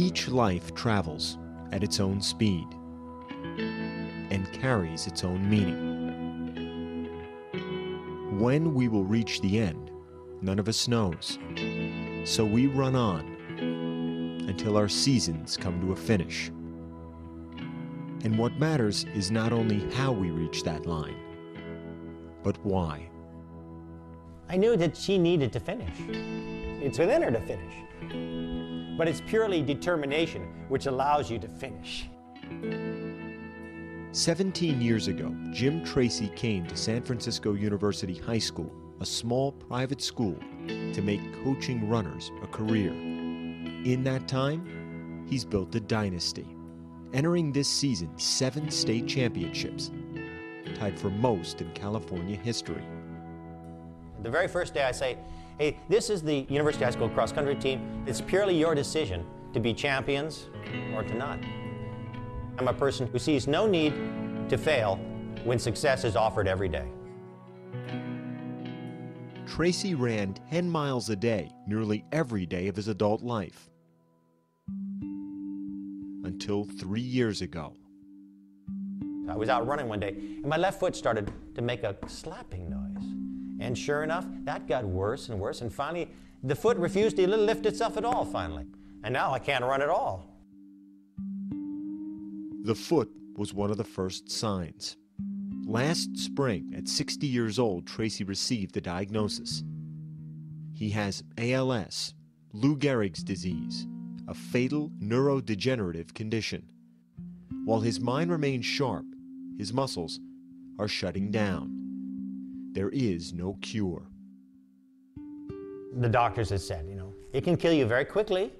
Each life travels at its own speed and carries its own meaning. When we will reach the end, none of us knows. So we run on until our seasons come to a finish. And what matters is not only how we reach that line, but why. I knew that she needed to finish. It's within her to finish. But it's purely determination which allows you to finish. 17 years ago, Jim Tracy came to San Francisco University High School, a small private school, to make coaching runners a career. In that time, he's built a dynasty, entering this season 7 state championships, tied for most in California history. The very first day I say, hey, this is the University High School cross-country team. It's purely your decision to be champions or to not. I'm a person who sees no need to fail when success is offered every day. Tracy ran 10 miles a day nearly every day of his adult life. Until 3 years ago. I was out running one day, and my left foot started to make a slapping noise. And sure enough, that got worse and worse, and finally, the foot refused to lift itself at all, finally. And now I can't run at all. The foot was one of the first signs. Last spring, at 60 years old, Tracy received the diagnosis. He has ALS, Lou Gehrig's disease, a fatal neurodegenerative condition. While his mind remains sharp, his muscles are shutting down. There is no cure. The doctors have said, it can kill you very quickly,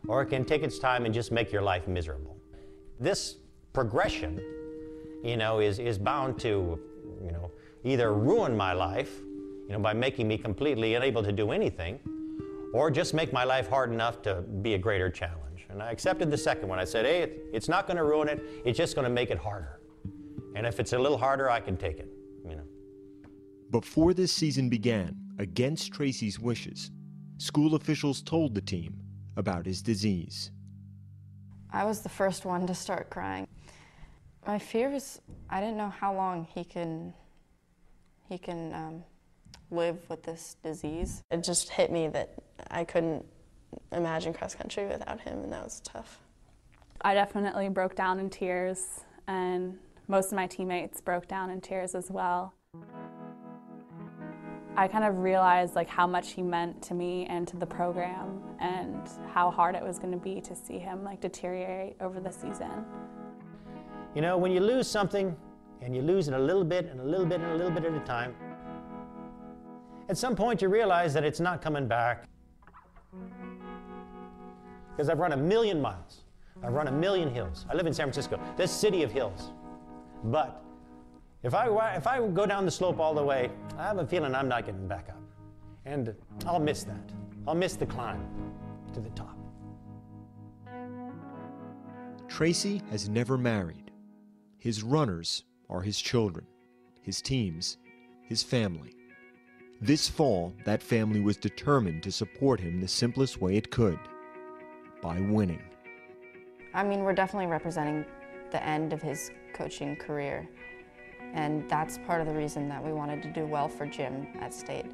or it can take its time and just make your life miserable. This progression, is bound to, either ruin my life, by making me completely unable to do anything, or just make my life hard enough to be a greater challenge. And I accepted the second one. I said, hey, it's not going to ruin it, it's just going to make it harder. And if it's a little harder, I can take it, Before this season began, against Tracy's wishes, school officials told the team about his disease. I was the first one to start crying. My fear was, I didn't know how long he can live with this disease. It just hit me that I couldn't imagine cross country without him, and that was tough. I definitely broke down in tears, and most of my teammates broke down in tears as well. I kind of realized how much he meant to me and to the program, and how hard it was going to be to see him deteriorate over the season. When you lose something, and you lose it a little bit and a little bit and a little bit at a time, at some point you realize that it's not coming back. Because I've run 1,000,000 miles. I've run 1,000,000 hills. I live in San Francisco, this city of hills. But if I go down the slope all the way, I have a feeling I'm not getting back up. And I'll miss that. I'll miss the climb to the top. Tracy has never married. His runners are his children, his teams, his family. This fall, that family was determined to support him the simplest way it could, by winning. We're definitely representing the end of his coaching career. And that's part of the reason that we wanted to do well for Jim at state.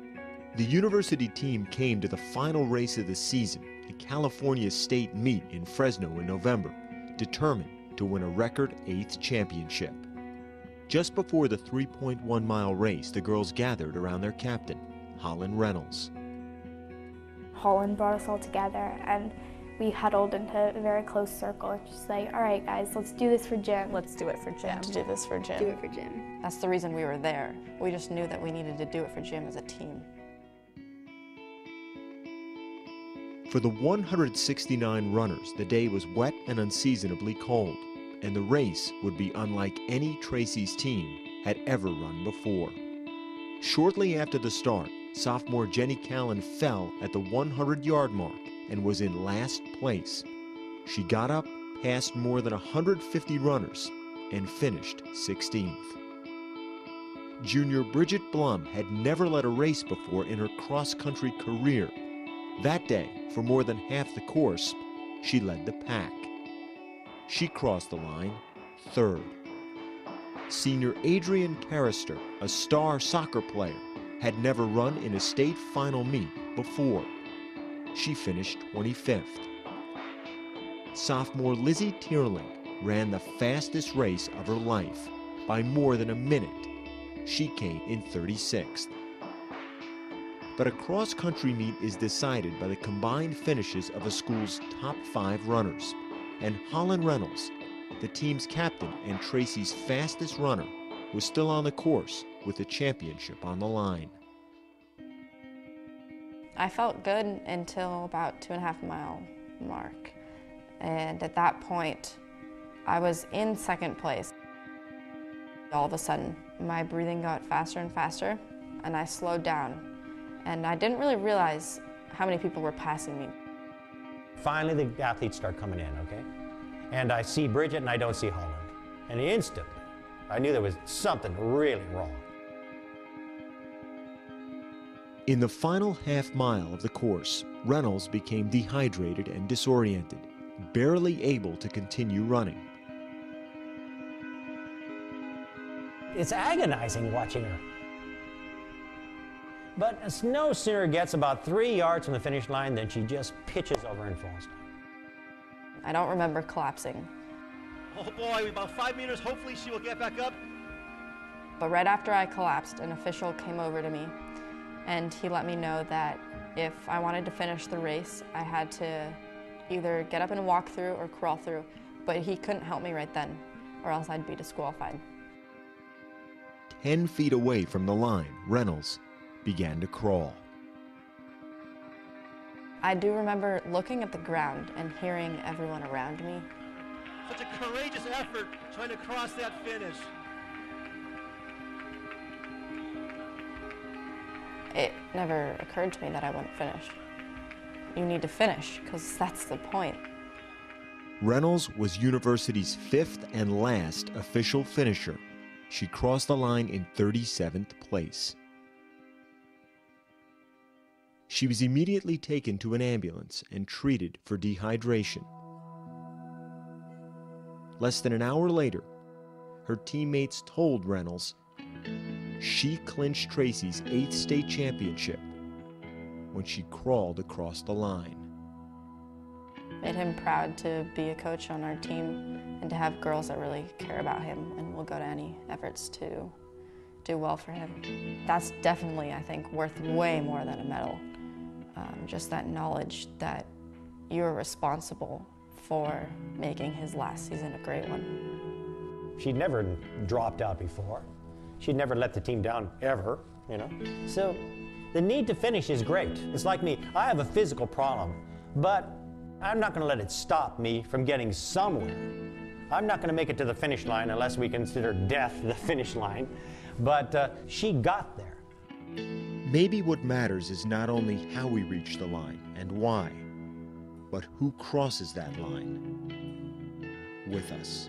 The university team came to the final race of the season, the California State Meet in Fresno in November, determined to win a record 8th championship. Just before the 3.1-mile race, the girls gathered around their captain, Holland Reynolds. Holland brought us all together, and we huddled into a very close circle and just all right, guys, let's do this for Jim. Let's do it for Jim. To do this for Jim. Do it for Jim. That's the reason we were there. We just knew that we needed to do it for Jim as a team. For the 169 runners, the day was wet and unseasonably cold, and the race would be unlike any Tracy's team had ever run before. Shortly after the start, sophomore Jenny Callan fell at the 100-yard mark and was in last place. She got up, passed more than 150 runners, and finished 16th. Junior Bridget Blum had never led a race before in her cross-country career. That day, for more than half the course, she led the pack. She crossed the line third. Senior Adrian Carrister, a star soccer player, had never run in a state final meet before. She finished 25th. Sophomore Lizzie Tierling ran the fastest race of her life by more than a minute. She came in 36th. But a cross-country meet is decided by the combined finishes of a school's top 5 runners, and Holland Reynolds, the team's captain and Tracy's fastest runner, was still on the course with the championship on the line. I felt good until about 2.5 mile mark. And at that point, I was in second place. All of a sudden, my breathing got faster and faster, and I slowed down. And I didn't really realize how many people were passing me. Finally, the athletes start coming in, okay? And I see Bridget and I don't see Holland. And instantly, I knew there was something really wrong. In the final half mile of the course, Reynolds became dehydrated and disoriented, barely able to continue running. It's agonizing watching her. But no sooner gets about 3 yards from the finish line than she just pitches over and falls down. I don't remember collapsing. Oh boy, about 5 meters, hopefully she will get back up. But right after I collapsed, an official came over to me and he let me know that if I wanted to finish the race, I had to either get up and walk through or crawl through, but he couldn't help me right then, or else I'd be disqualified. 10 feet away from the line, Reynolds began to crawl. I do remember looking at the ground and hearing everyone around me. Such a courageous effort trying to cross that finish. It never occurred to me that I wouldn't finish. You need to finish, because that's the point. Reynolds was university's 5th and last official finisher. She crossed the line in 37th place. She was immediately taken to an ambulance and treated for dehydration. Less than an hour later, her teammates told Reynolds she clinched Tracy's 8th state championship when she crawled across the line. Made him proud to be a coach on our team and to have girls that really care about him and will go to any efforts to do well for him. That's definitely, I think, worth way more than a medal. Just that knowledge that you're responsible for making his last season a great one. She'd never dropped out before. She'd never let the team down, ever, you know. So the need to finish is great. It's like me, I have a physical problem, but I'm not gonna let it stop me from getting somewhere. I'm not gonna make it to the finish line unless we consider death the finish line, but she got there. Maybe what matters is not only how we reach the line and why, but who crosses that line with us.